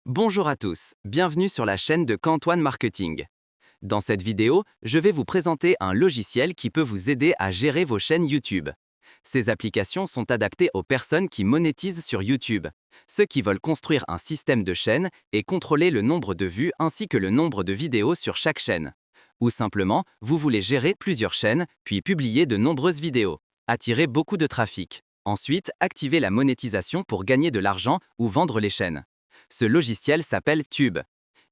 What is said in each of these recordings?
Bonjour à tous, bienvenue sur la chaîne de Cantoine Marketing. Dans cette vidéo, je vais vous présenter un logiciel qui peut vous aider à gérer vos chaînes YouTube. Ces applications sont adaptées aux personnes qui monétisent sur YouTube, ceux qui veulent construire un système de chaîne et contrôler le nombre de vues ainsi que le nombre de vidéos sur chaque chaîne. Ou simplement, vous voulez gérer plusieurs chaînes, puis publier de nombreuses vidéos, attirer beaucoup de trafic. Ensuite, activer la monétisation pour gagner de l'argent ou vendre les chaînes. Ce logiciel s'appelle Tube.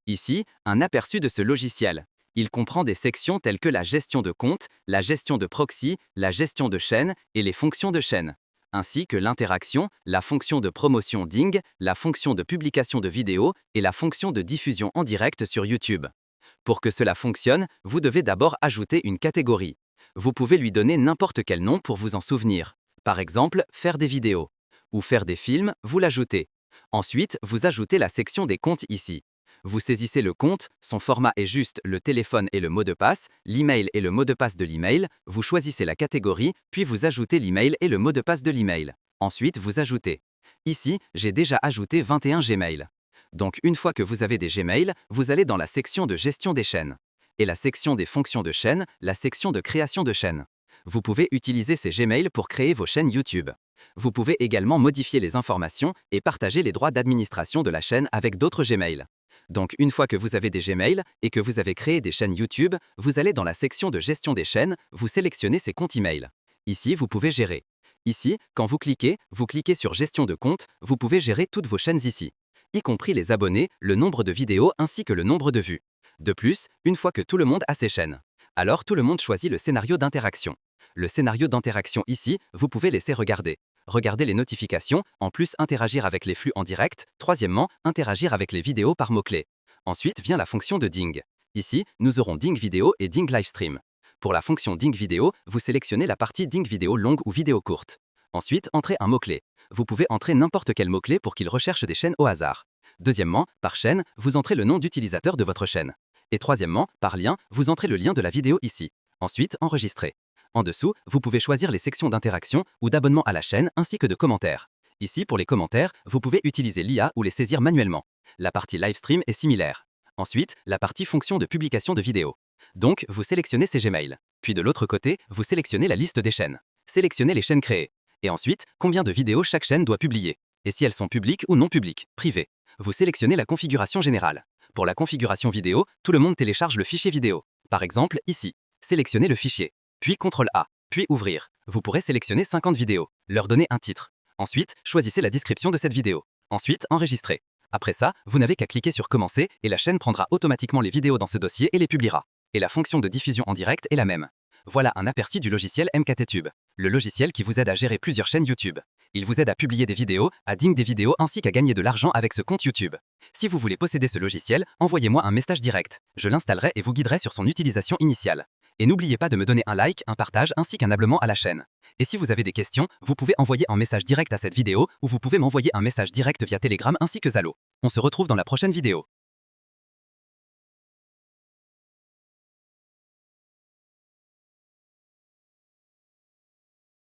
Ici, un aperçu de ce logiciel. Il comprend des sections telles que la gestion de compte, la gestion de proxy, la gestion de chaîne et les fonctions de chaîne, ainsi que l'interaction, la fonction de promotion Ding, la fonction de publication de vidéos et la fonction de diffusion en direct sur YouTube. Pour que cela fonctionne, vous devez d'abord ajouter une catégorie. Vous pouvez lui donner n'importe quel nom pour vous en souvenir. Par exemple, faire des vidéos. Ou faire des films, vous l'ajoutez. Ensuite, vous ajoutez la section des comptes ici. Vous saisissez le compte, son format est juste le téléphone et le mot de passe, l'email et le mot de passe de l'email, vous choisissez la catégorie, puis vous ajoutez l'email et le mot de passe de l'email. Ensuite, vous ajoutez. Ici, j'ai déjà ajouté 21 Gmail. Donc une fois que vous avez des Gmail, vous allez dans la section de gestion des chaînes. Et la section des fonctions de chaîne, la section de création de chaîne. Vous pouvez utiliser ces Gmail pour créer vos chaînes YouTube. Vous pouvez également modifier les informations et partager les droits d'administration de la chaîne avec d'autres Gmail. Donc une fois que vous avez des Gmail et que vous avez créé des chaînes YouTube, vous allez dans la section de gestion des chaînes, vous sélectionnez ces comptes email. Ici, vous pouvez gérer. Ici, quand vous cliquez sur gestion de compte, vous pouvez gérer toutes vos chaînes ici, y compris les abonnés, le nombre de vidéos ainsi que le nombre de vues. De plus, une fois que tout le monde a ses chaînes, alors tout le monde choisit le scénario d'interaction. Le scénario d'interaction ici, vous pouvez laisser regarder. Regardez les notifications, en plus interagir avec les flux en direct, troisièmement, interagir avec les vidéos par mots-clés. Ensuite vient la fonction de Ding. Ici, nous aurons Ding Vidéo et Ding Livestream. Pour la fonction Ding Vidéo, vous sélectionnez la partie Ding Vidéo longue ou vidéo courte. Ensuite, entrez un mot-clé. Vous pouvez entrer n'importe quel mot-clé pour qu'il recherche des chaînes au hasard. Deuxièmement, par chaîne, vous entrez le nom d'utilisateur de votre chaîne. Et troisièmement, par lien, vous entrez le lien de la vidéo ici. Ensuite, enregistrez. En dessous, vous pouvez choisir les sections d'interaction ou d'abonnement à la chaîne ainsi que de commentaires. Ici, pour les commentaires, vous pouvez utiliser l'IA ou les saisir manuellement. La partie Livestream est similaire. Ensuite, la partie fonction de publication de vidéos. Donc, vous sélectionnez ces Gmail. Puis de l'autre côté, vous sélectionnez la liste des chaînes. Sélectionnez les chaînes créées. Et ensuite, combien de vidéos chaque chaîne doit publier. Et si elles sont publiques ou non publiques, privées. Vous sélectionnez la configuration générale. Pour la configuration vidéo, tout le monde télécharge le fichier vidéo. Par exemple, ici. Sélectionnez le fichier. Puis CTRL A, puis Ouvrir. Vous pourrez sélectionner 50 vidéos, leur donner un titre. Ensuite, choisissez la description de cette vidéo. Ensuite, enregistrer. Après ça, vous n'avez qu'à cliquer sur Commencer et la chaîne prendra automatiquement les vidéos dans ce dossier et les publiera. Et la fonction de diffusion en direct est la même. Voilà un aperçu du logiciel MKTube, le logiciel qui vous aide à gérer plusieurs chaînes YouTube. Il vous aide à publier des vidéos, à ding des vidéos ainsi qu'à gagner de l'argent avec ce compte YouTube. Si vous voulez posséder ce logiciel, envoyez-moi un message direct. Je l'installerai et vous guiderai sur son utilisation initiale. Et n'oubliez pas de me donner un like, un partage ainsi qu'un abonnement à la chaîne. Et si vous avez des questions, vous pouvez envoyer un message direct à cette vidéo ou vous pouvez m'envoyer un message direct via Telegram ainsi que Zalo. On se retrouve dans la prochaine vidéo.